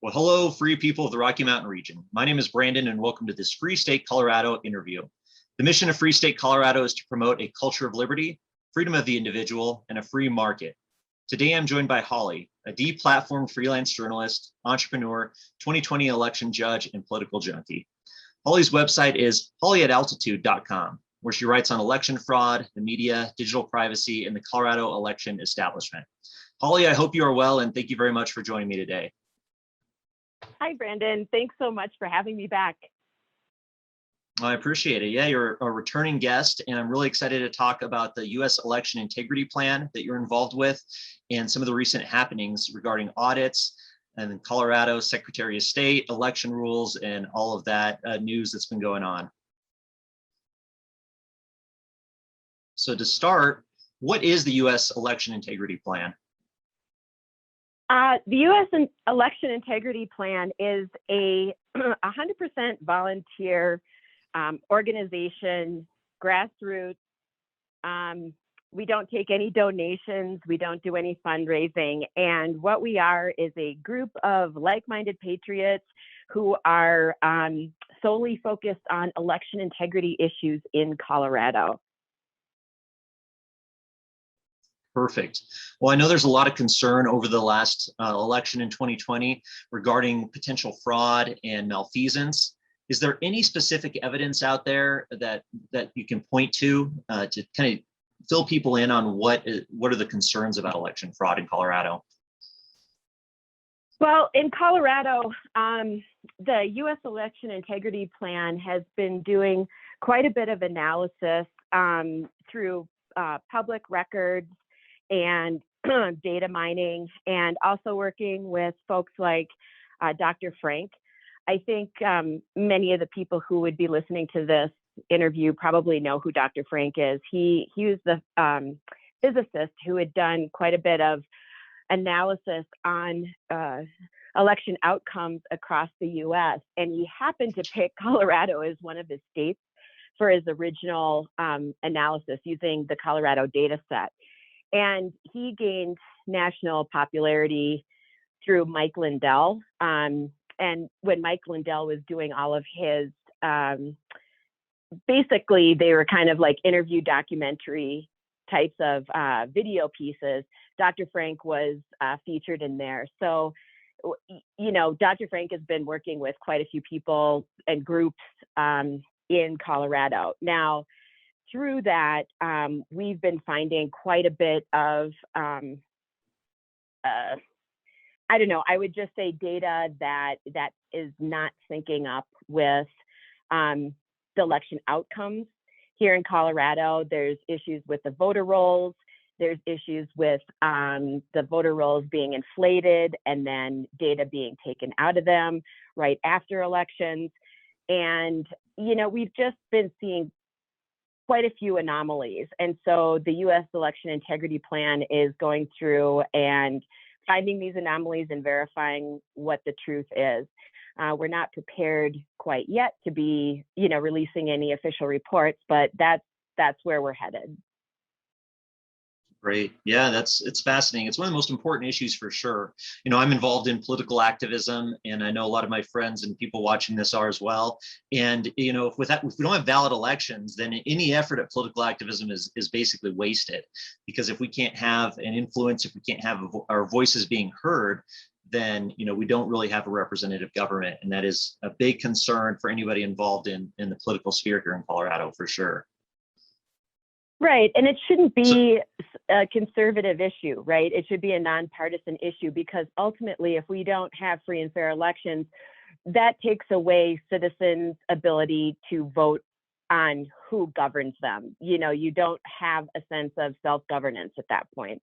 Well, hello, free people of the Rocky Mountain region. My name is Brandon, and welcome to this Free State Colorado interview. The mission of Free State Colorado is to promote a culture of liberty, freedom of the individual, and a free market. Today, I'm joined by Holly, a deplatformed freelance journalist, entrepreneur, 2020 election judge, and political junkie. Holly's website is hollyataltitude.com, where she writes on election fraud, the media, digital privacy, and the Colorado election establishment. Holly, I hope you are well, and thank you very much for joining me today. Hi, Brandon. Thanks so much for having me back. I appreciate it. Yeah, you're a returning guest, and I'm really excited to talk about the U.S. election integrity plan that you're involved with and some of the recent happenings regarding audits and Colorado Secretary of State, election rules, and all of that news that's been going on. So to start, what is the U.S. election integrity plan? The U.S. Election Integrity Plan is a 100% volunteer organization, grassroots. We don't take any donations. We don't do any fundraising. And what we are is a group of like-minded patriots who are solely focused on election integrity issues in Colorado. Perfect. Well, I know there's a lot of concern over the last election in 2020 regarding potential fraud and malfeasance. Is there any specific evidence out there that you can point to kind of fill people in on what are the concerns about election fraud in Colorado? Well, in Colorado, the U.S. Election Integrity Plan has been doing quite a bit of analysis through public records and data mining, and also working with folks like Dr. Frank. I think many of the people who would be listening to this interview probably know who Dr. Frank is. He was the physicist who had done quite a bit of analysis on election outcomes across the U.S., and he happened to pick Colorado as one of his states for his original analysis using the Colorado data set. And he gained national popularity through Mike Lindell. And when Mike Lindell was doing all of his, basically they were kind of like interview documentary types of video pieces, Dr. Frank was featured in there. So, you know, Dr. Frank has been working with quite a few people and groups in Colorado. Now, through that, we've been finding quite a bit of, I don't know, I would just say data that is not syncing up with the election outcomes here in Colorado. There's issues with the voter rolls. There's issues with the voter rolls being inflated and then data being taken out of them right after elections. And, you know, we've just been seeing quite a few anomalies. And so the U.S. Election Integrity Plan is going through and finding these anomalies and verifying what the truth is. We're not prepared quite yet to be, you know, releasing any official reports, but that's where we're headed. Great. Yeah, it's fascinating. It's one of the most important issues for sure. You know, I'm involved in political activism, and I know a lot of my friends and people watching this are as well. And, you know, if we don't have valid elections, then any effort at political activism is basically wasted. Because if we can't have an influence, if we can't have our voices being heard, then, you know, we don't really have a representative government. And that is a big concern for anybody involved in the political sphere here in Colorado, for sure. Right. And it shouldn't be a conservative issue, right? It should be a nonpartisan issue, because ultimately, if we don't have free and fair elections, that takes away citizens' ability to vote on who governs them. You know, you don't have a sense of self-governance at that point.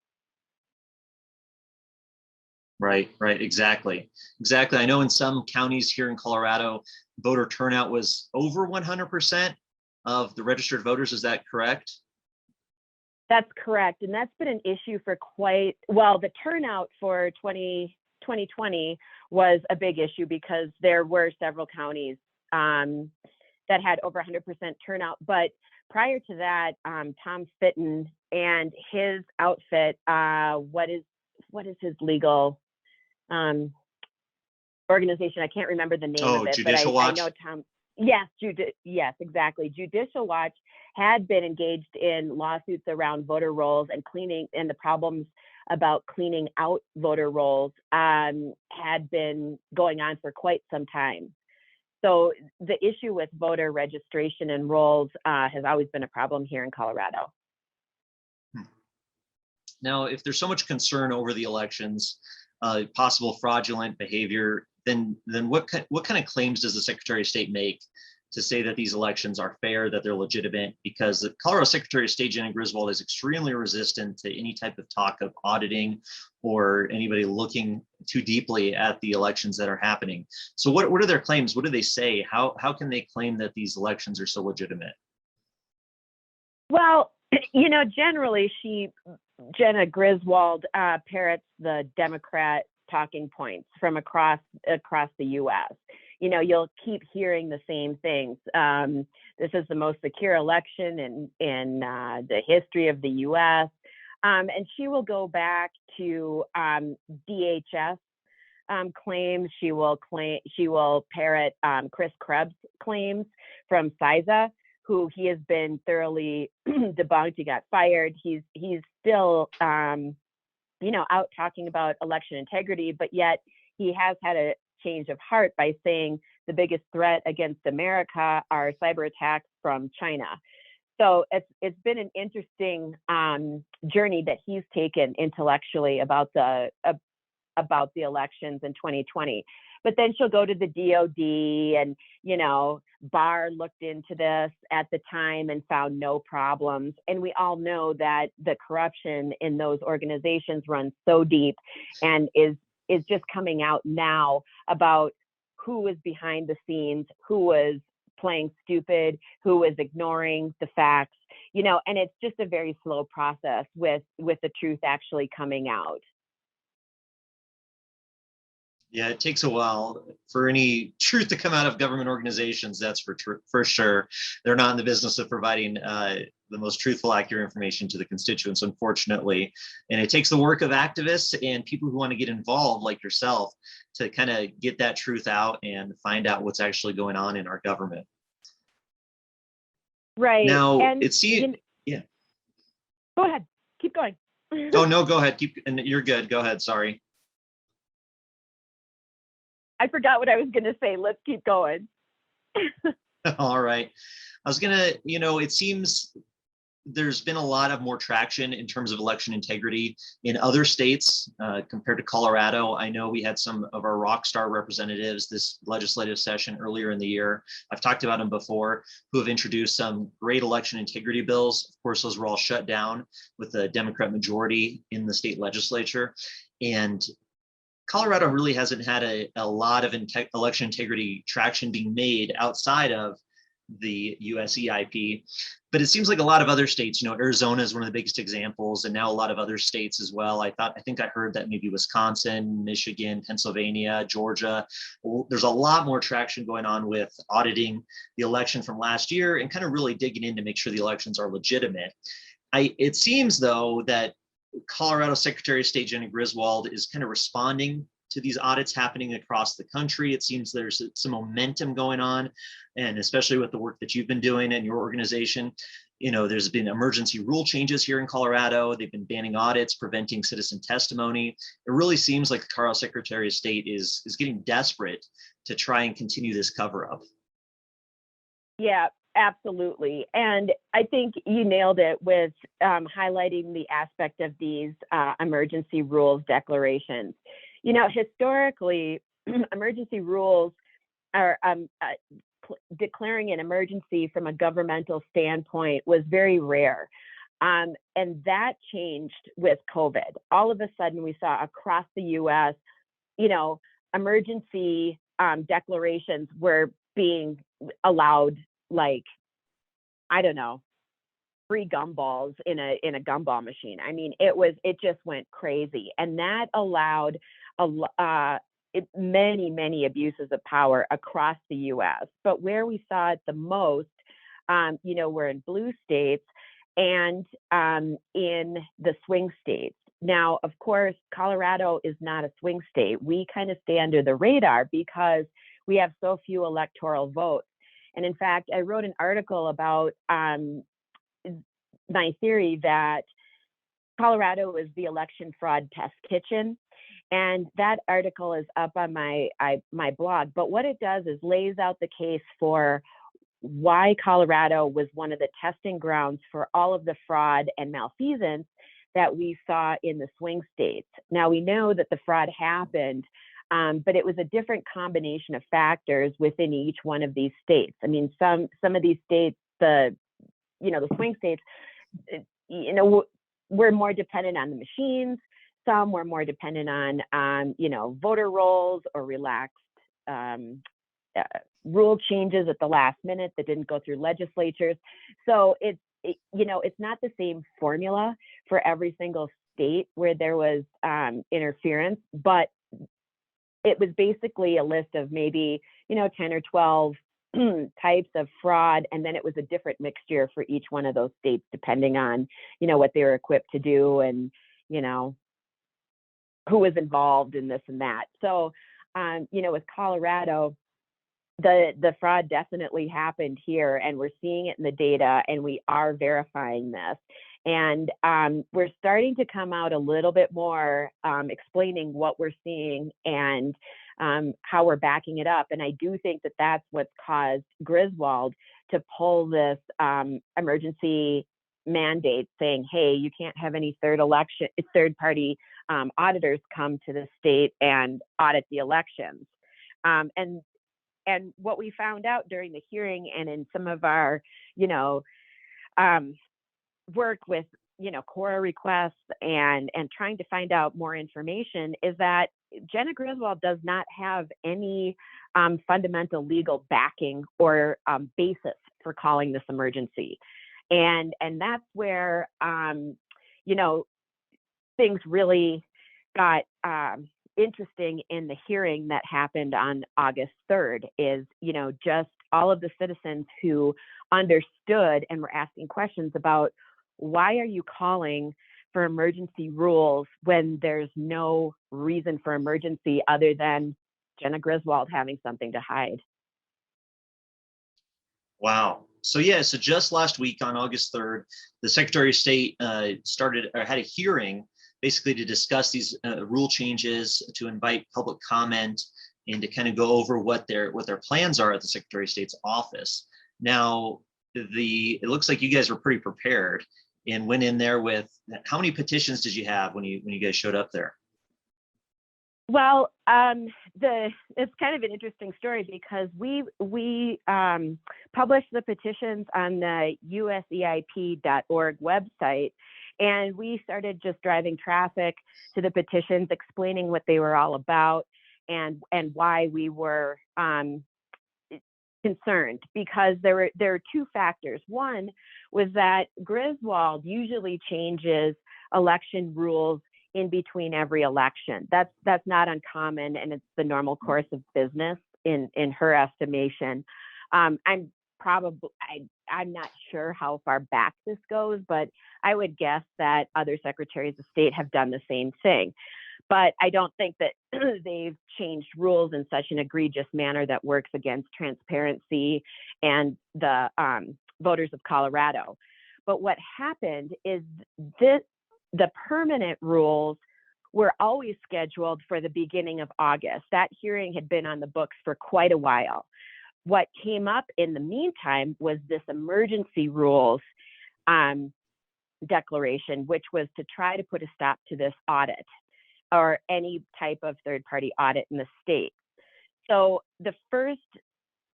Right, exactly. I know in some counties here in Colorado, voter turnout was over 100% of the registered voters. Is that correct? That's correct. And that's been an issue for the turnout for 2020 was a big issue, because there were several counties that had over 100% turnout. But prior to that, Tom Fitton and his outfit, what is his legal organization. I can't remember the name Oh, of it, but Judicial I Watch? know Tom. Yes, yes, exactly. Judicial Watch had been engaged in lawsuits around voter rolls and cleaning, and the problems about cleaning out voter rolls had been going on for quite some time. So the issue with voter registration and rolls has always been a problem here in Colorado. Now, if there's so much concern over the elections, possible fraudulent behavior, then what kind of claims does the Secretary of State make to say that these elections are fair, that they're legitimate? Because the Colorado Secretary of State, Janet Griswold, is extremely resistant to any type of talk of auditing or anybody looking too deeply at the elections that are happening. So what are their claims? What do they say? How can they claim that these elections are so legitimate? Well, generally, Jenna Griswold parrots the Democrat talking points from across the U.S. You'll keep hearing the same things. This is the most secure election in the history of the U.S. And she will go back to DHS claims. She will parrot Chris Krebs' claims from CISA, who he has been thoroughly debunked. He got fired. He's still out talking about election integrity, but yet he has had a change of heart by saying the biggest threat against America are cyber attacks from China. So it's been an interesting journey that he's taken intellectually about the elections in 2020. But then she'll go to the DOD, and Barr looked into this at the time and found no problems. And we all know that the corruption in those organizations runs so deep and is just coming out now about who was behind the scenes, who was playing stupid, who was ignoring the facts, and it's just a very slow process with the truth actually coming out. Yeah, it takes a while for any truth to come out of government organizations. That's for sure. They're not in the business of providing the most truthful, accurate information to the constituents, unfortunately. And it takes the work of activists and people who want to get involved, like yourself, to kind of get that truth out and find out what's actually going on in our government. Right. Now, and yeah. Go ahead. Keep going. Oh, no, go ahead. And you're good. Go ahead. Sorry. I forgot what I was going to say. Let's keep going. All right. I was going to, it seems there's been a lot of more traction in terms of election integrity in other states compared to Colorado. I know we had some of our rock star representatives this legislative session earlier in the year. I've talked about them before, who have introduced some great election integrity bills. Of course, those were all shut down with the Democrat majority in the state legislature. And Colorado really hasn't had a lot of election integrity traction being made outside of the USEIP, but it seems like a lot of other states, Arizona is one of the biggest examples, and now a lot of other states as well. I think I heard that maybe Wisconsin, Michigan, Pennsylvania, Georgia, there's a lot more traction going on with auditing the election from last year and kind of really digging in to make sure the elections are legitimate. It seems though that Colorado Secretary of State Janet Griswold is kind of responding to these audits happening across the country. It seems there's some momentum going on, and especially with the work that you've been doing in your organization. There's been emergency rule changes here in Colorado. They've been banning audits, preventing citizen testimony. It really seems like the Colorado Secretary of State is getting desperate to try and continue this cover up. Yeah, absolutely. And I think you nailed it with highlighting the aspect of these emergency rules declarations. Historically, emergency rules are declaring an emergency from a governmental standpoint was very rare. And that changed with COVID. All of a sudden, we saw across the US, emergency declarations were being allowed, like, I don't know, free gumballs in a gumball machine. I mean, it just went crazy. And that allowed many abuses of power across the US. But where we saw it the most, we're in blue states and in the swing states. Now, of course, Colorado is not a swing state. We kind of stay under the radar because we have so few electoral votes. And in fact, I wrote an article about my theory that Colorado is the election fraud test kitchen. And that article is up on my blog. But what it does is lays out the case for why Colorado was one of the testing grounds for all of the fraud and malfeasance that we saw in the swing states. Now, we know that the fraud happened, but it was a different combination of factors within each one of these states. I mean, some of these states, the swing states, were more dependent on the machines. Some were more dependent on voter rolls or relaxed rule changes at the last minute that didn't go through legislatures. So it's not the same formula for every single state where there was interference, but it was basically a list of maybe 10 or 12 types of fraud, and then it was a different mixture for each one of those states depending on what they were equipped to do and who was involved in this and that. So with Colorado, the fraud definitely happened here, and we're seeing it in the data, and we are verifying this. And we're starting to come out a little bit more explaining what we're seeing and how we're backing it up. And I do think that that's what's caused Griswold to pull this emergency mandate saying, hey, you can't have any third party auditors come to the state and audit the elections. And what we found out during the hearing and in some of our, work with, Cora requests and trying to find out more information is that Jena Griswold does not have any fundamental legal backing or basis for calling this emergency. And that's where, things really got interesting in the hearing that happened on August 3rd is, just all of the citizens who understood and were asking questions about why are you calling for emergency rules when there's no reason for emergency other than Jena Griswold having something to hide. Wow. So just last week on August 3rd, the Secretary of State had a hearing basically to discuss these rule changes, to invite public comment, and to kind of go over what their plans are at the Secretary of State's office. Now, it looks like you guys were pretty prepared and went in there with, how many petitions did you have when you guys showed up there? Well, it's kind of an interesting story because we published the petitions on the useip.org website, and we started just driving traffic to the petitions, explaining what they were all about and why we were concerned, because there are two factors. One was that Griswold usually changes election rules in between every election. That's not uncommon, and it's the normal course of business in her estimation. I'm not sure how far back this goes, but I would guess that other secretaries of state have done the same thing. But I don't think that they've changed rules in such an egregious manner that works against transparency and the voters of Colorado. But what happened is the permanent rules were always scheduled for the beginning of August. That hearing had been on the books for quite a while. What came up in the meantime was this emergency rules declaration, which was to try to put a stop to this audit or any type of third-party audit in the state. So the first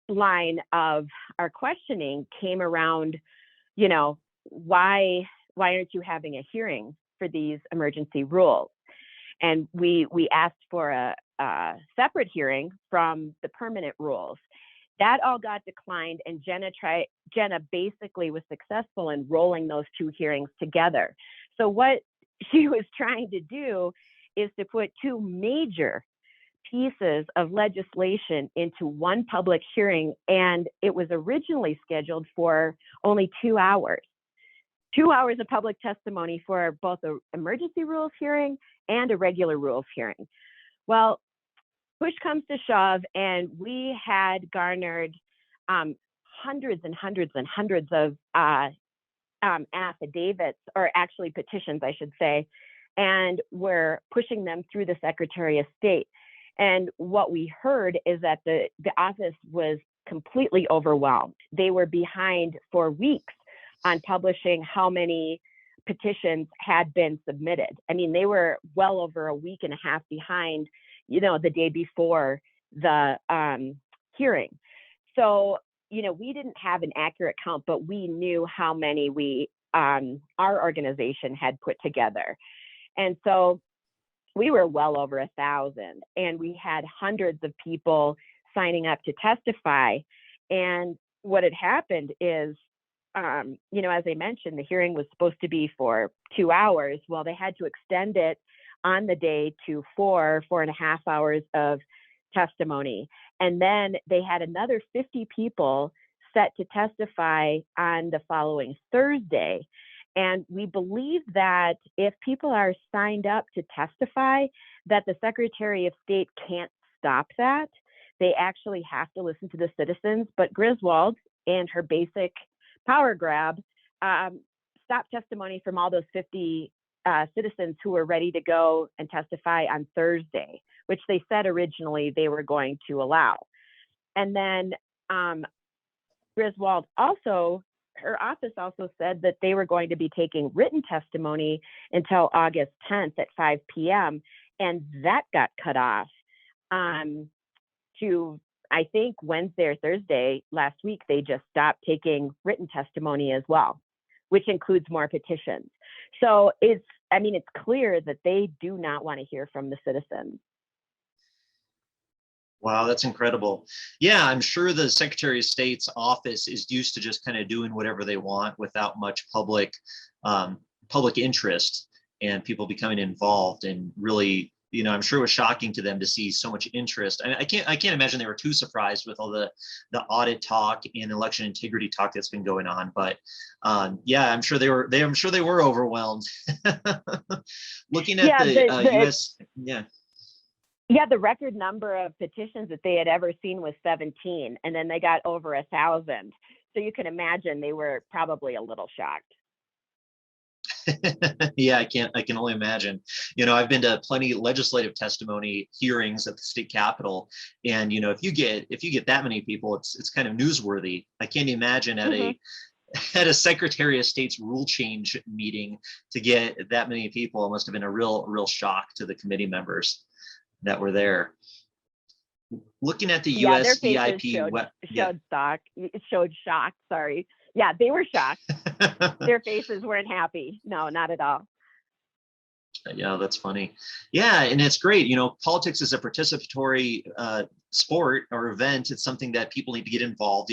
line of our questioning came around, why aren't you having a hearing for these emergency rules? And we asked for a separate hearing from the permanent rules. That all got declined, and Jena basically was successful in rolling those two hearings together. So what she was trying to do is to put two major pieces of legislation into one public hearing, and it was originally scheduled for only 2 hours. 2 hours of public testimony for both an emergency rules hearing and a regular rules hearing. Well, push comes to shove, and we had garnered hundreds and hundreds and hundreds of affidavits, or actually petitions, I should say, and we're pushing them through the Secretary of State. And what we heard is that the office was completely overwhelmed. They were behind for weeks on publishing how many petitions had been submitted. I mean, they were well over a week and a half behind, the day before the hearing. So, we didn't have an accurate count, but we knew how many our organization had put together. And so we were well over 1,000, and we had hundreds of people signing up to testify. And what had happened is, as I mentioned, the hearing was supposed to be for 2 hours. Well, they had to extend it on the day to 4.5 hours of testimony. And then they had another 50 people set to testify on the following Thursday. And we believe that if people are signed up to testify, that the Secretary of State can't stop that. They actually have to listen to the citizens. But Griswold and her basic power grab stopped testimony from all those 50 citizens who were ready to go and testify on Thursday, which they said originally they were going to allow. And then Griswold her office also said that they were going to be taking written testimony until August 10th at 5 p.m. And that got cut off to, I think, Wednesday or Thursday last week. They just stopped taking written testimony as well, which includes more petitions. So it's clear that they do not want to hear from the citizens. Wow, that's incredible. Yeah, I'm sure the Secretary of State's office is used to just kind of doing whatever they want without much public interest and people becoming involved. And really, I'm sure it was shocking to them to see so much interest. I can't imagine they were too surprised with all the audit talk and election integrity talk that's been going on. But yeah, I'm sure they were overwhelmed. Looking at the U.S. Yeah, the record number of petitions that they had ever seen was 17, and then they got over 1,000. So you can imagine they were probably a little shocked. Yeah, I can only imagine. I've been to plenty of legislative testimony hearings at the state capitol, and if you get that many people, it's kind of newsworthy. I can't imagine at a Secretary of State's rule change meeting to get that many people. It must have been a real shock to the committee members that were there. Looking at the US EIP showed shock. Sorry. Yeah, they were shocked. Their faces weren't happy. No, not at all. Yeah, that's funny. Yeah, and it's great. Politics is a participatory sport or event. It's something that people need to get involved.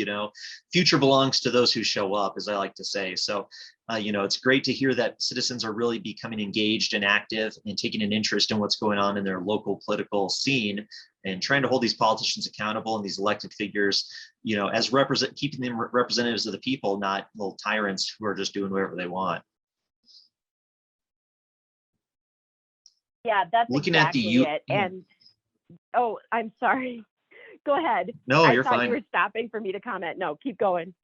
Future belongs to those who show up, as I like to say. So, it's great to hear that citizens are really becoming engaged and active and taking an interest in what's going on in their local political scene and trying to hold these politicians accountable and these elected figures, as keeping them representatives of the people, not little tyrants who are just doing whatever they want. Yeah, that's looking exactly at it. And I'm sorry. Go ahead. No, you're fine. I thought you were stopping for me to comment. No, keep going.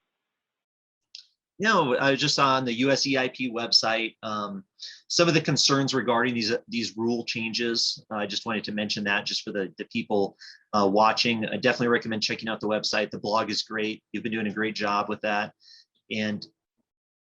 No, I was just on the US EIP website. Some of the concerns regarding these rule changes. I just wanted to mention that just for the people watching. I definitely recommend checking out the website. The blog is great. You've been doing a great job with that. And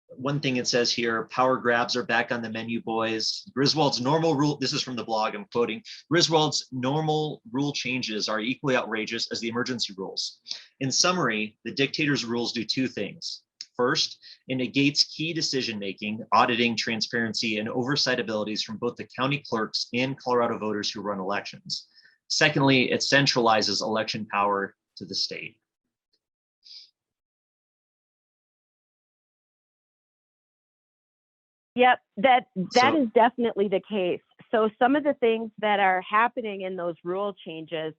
one thing it says here, power grabs are back on the menu, boys. Griswold's normal rule, this is from the blog, I'm quoting, Griswold's normal rule changes are equally outrageous as the emergency rules. In summary, the dictator's rules do two things. First, it negates key decision-making, auditing, transparency, and oversight abilities from both the county clerks and Colorado voters who run elections. Secondly, it centralizes election power to the state. Yep, that is definitely the case. So some of the things that are happening in those rule changes,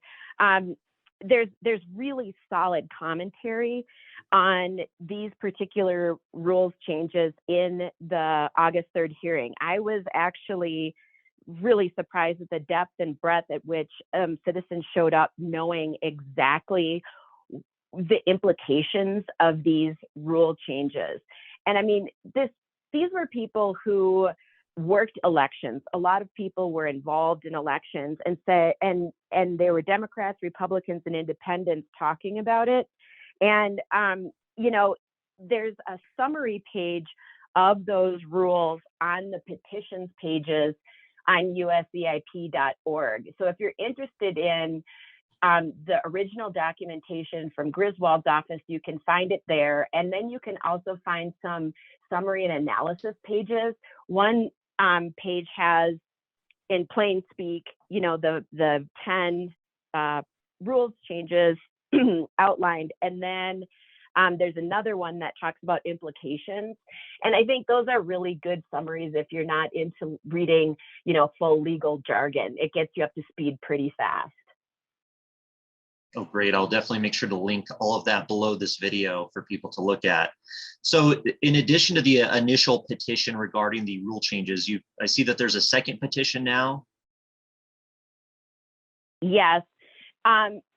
there's really solid commentary on these particular rules changes in the August 3rd hearing. I was actually really surprised at the depth and breadth at which citizens showed up knowing exactly the implications of these rule changes. And I mean, these were people who worked elections. A lot of people were involved in elections, and there were Democrats, Republicans, and independents talking about it. And you know, there's a summary page of those rules on the petitions pages on useip.org. So if you're interested in the original documentation from Griswold's office, you can find it there. And then you can also find some summary and analysis pages. One page has, in plain speak, you know, the 10 rules changes outlined. And then there's another one that talks about implications. And I think those are really good summaries if you're not into reading, you know, full legal jargon. It gets you up to speed pretty fast. Oh, great. I'll definitely make sure to link all of that below this video for people to look at. So in addition to the initial petition regarding the rule changes, I see that there's a second petition now. Yes,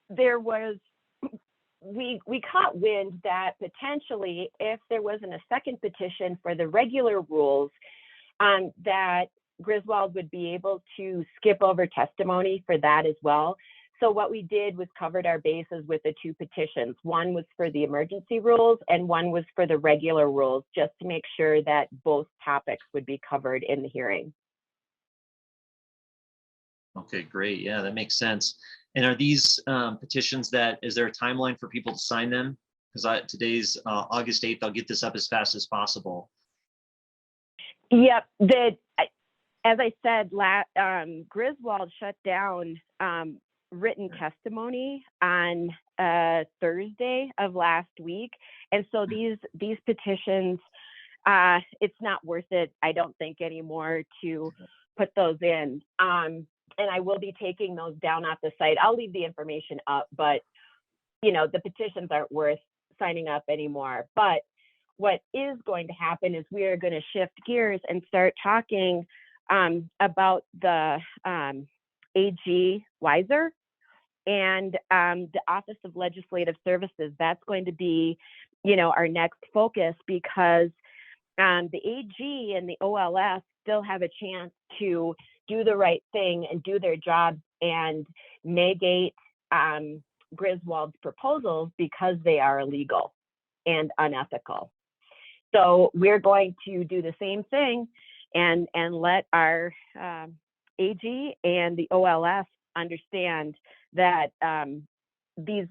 there was, we caught wind that potentially if there wasn't a second petition for the regular rules, that Griswold would be able to skip over testimony for that as well. So what we did was covered our bases with the two petitions. One was for the emergency rules and one was for the regular rules, just to make sure that both topics would be covered in the hearing. Okay, great. Yeah, that makes sense. And are these petitions is there a timeline for people to sign them? Because today's August 8th, I'll get this up as fast as possible. Yep. As I said, Griswold shut down written testimony on Thursday of last week. And so these petitions, it's not worth it, I don't think, anymore to put those in. And I will be taking those down off the site. I'll leave the information up, but you know, the petitions aren't worth signing up anymore. But what is going to happen is we are going to shift gears and start talking about the AG Weiser and the Office of Legislative Services. That's going to be, you know, our next focus, because the AG and the OLS still have a chance to do the right thing and do their job and negate Griswold's proposals because they are illegal and unethical. So we're going to do the same thing and let our AG and the OLS understand that these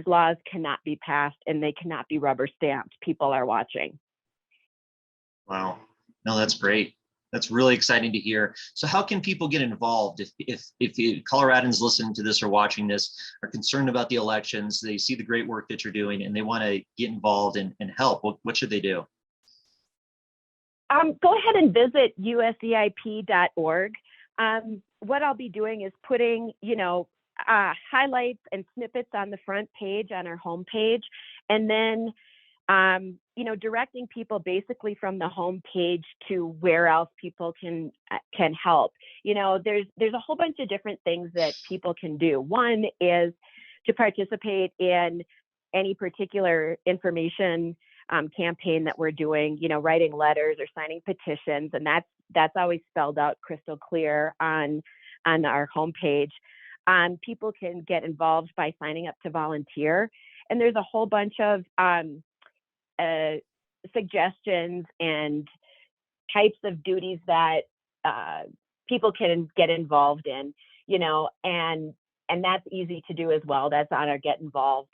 laws cannot be passed and they cannot be rubber stamped. People are watching. Wow. No, that's great. That's really exciting to hear. So how can people get involved if Coloradans listening to this or watching this are concerned about the elections, they see the great work that you're doing and they want to get involved and help? What should they do? Go ahead and visit useip.org. What I'll be doing is putting, you know, highlights and snippets on the front page on our homepage, and then you know, directing people basically from the home page to where else people can help. You know, there's a whole bunch of different things that people can do. One is to participate in any particular information campaign that we're doing, you know, writing letters or signing petitions, and that's always spelled out crystal clear on our homepage. People can get involved by signing up to volunteer, and there's a whole bunch of suggestions and types of duties that people can get involved in, you know, and that's easy to do as well. That's on our Get Involved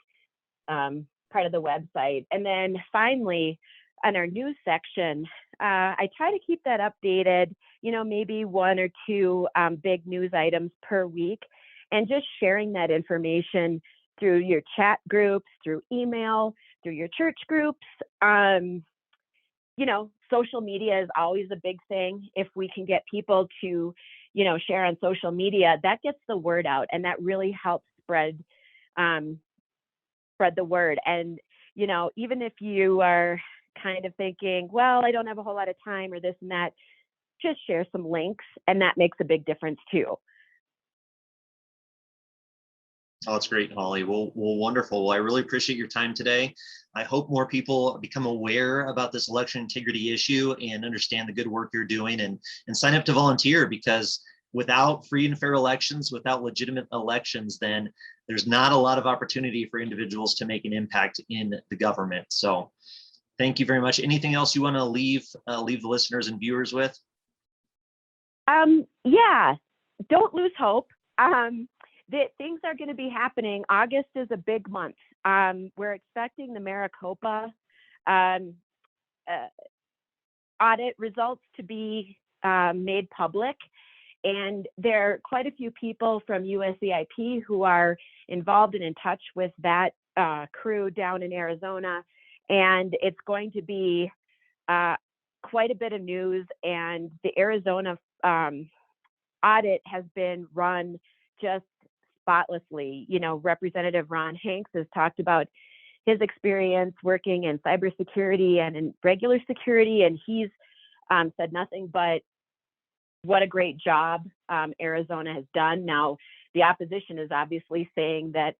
part of the website. And then finally, on our news section, I try to keep that updated, you know, maybe one or two big news items per week, and just sharing that information through your chat groups, through email, through your church groups. You know, social media is always a big thing. If we can get people to, you know, share on social media, that gets the word out, and that really helps spread spread the word. And, you know, even if you are kind of thinking, well, I don't have a whole lot of time or this and that, just share some links, and that makes a big difference too. Oh, that's great, Holly. Well, wonderful. Well, I really appreciate your time today. I hope more people become aware about this election integrity issue and understand the good work you're doing, and sign up to volunteer, because without free and fair elections, without legitimate elections, then there's not a lot of opportunity for individuals to make an impact in the government. So thank you very much. Anything else you want to leave the listeners and viewers with? Yeah, don't lose hope. That things are going to be happening. August is a big month. We're expecting the Maricopa audit results to be made public. And there are quite a few people from USEIP who are involved and in touch with that crew down in Arizona. And it's going to be quite a bit of news. And the Arizona audit has been run just spotlessly. You know, Representative Ron Hanks has talked about his experience working in cybersecurity and in regular security, and he's said nothing but what a great job Arizona has done. Now, the opposition is obviously saying that,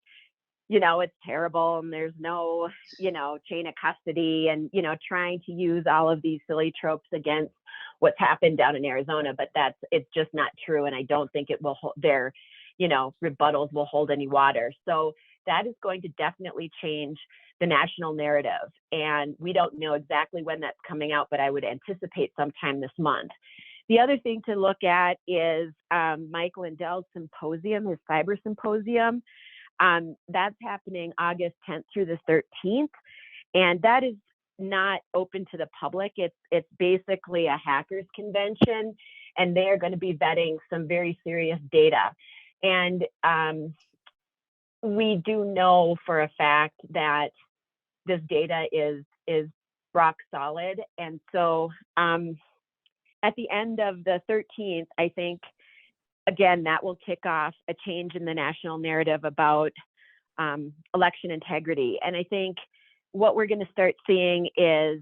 you know, it's terrible and there's no, you know, chain of custody, and, you know, trying to use all of these silly tropes against what's happened down in Arizona, but it's just not true. And I don't think it will their, you know, rebuttals will hold any water. So that is going to definitely change the national narrative. And we don't know exactly when that's coming out, but I would anticipate sometime this month. The other thing to look at is Mike Lindell's symposium, his cyber symposium. That's happening August 10th through the 13th. And that is not open to the public. It's basically a hackers convention, and they are going to be vetting some very serious data. And we do know for a fact that this data is rock solid. And so at the end of the 13th, I think, again, that will kick off a change in the national narrative about election integrity. And I think what we're going to start seeing is,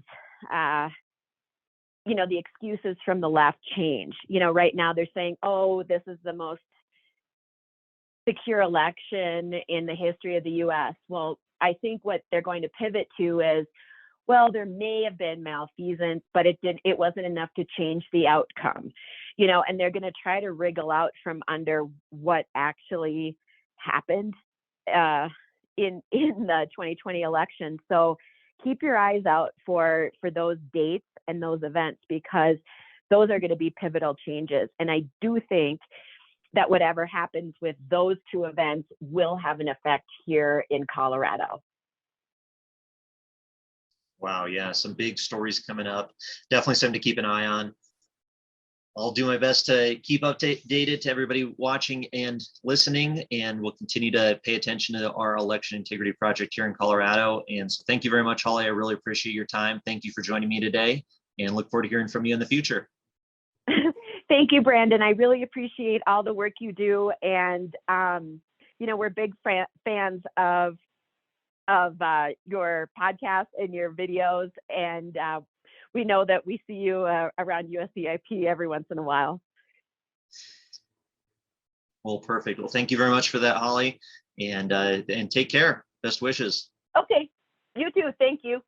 you know, the excuses from the left change. You know, right now they're saying, oh, this is the most secure election in the history of the US. Well, I think what they're going to pivot to is, well, there may have been malfeasance, but it wasn't enough to change the outcome, you know, and they're going to try to wriggle out from under what actually happened in the 2020 election. So keep your eyes out for those dates and those events, because those are going to be pivotal changes. And I do think that whatever happens with those two events will have an effect here in Colorado. Wow, yeah, some big stories coming up. Definitely something to keep an eye on. I'll do my best to keep updated to everybody watching and listening, and we'll continue to pay attention to our election integrity project here in Colorado. And so thank you very much, Holly. I really appreciate your time. Thank you for joining me today, and look forward to hearing from you in the future. Thank you, Brandon. I really appreciate all the work you do. And, you know, we're big fans of your podcast and your videos. And we know that we see you around USEIP every once in a while. Well, perfect. Well, thank you very much for that, Holly. And take care. Best wishes. Okay. You too. Thank you.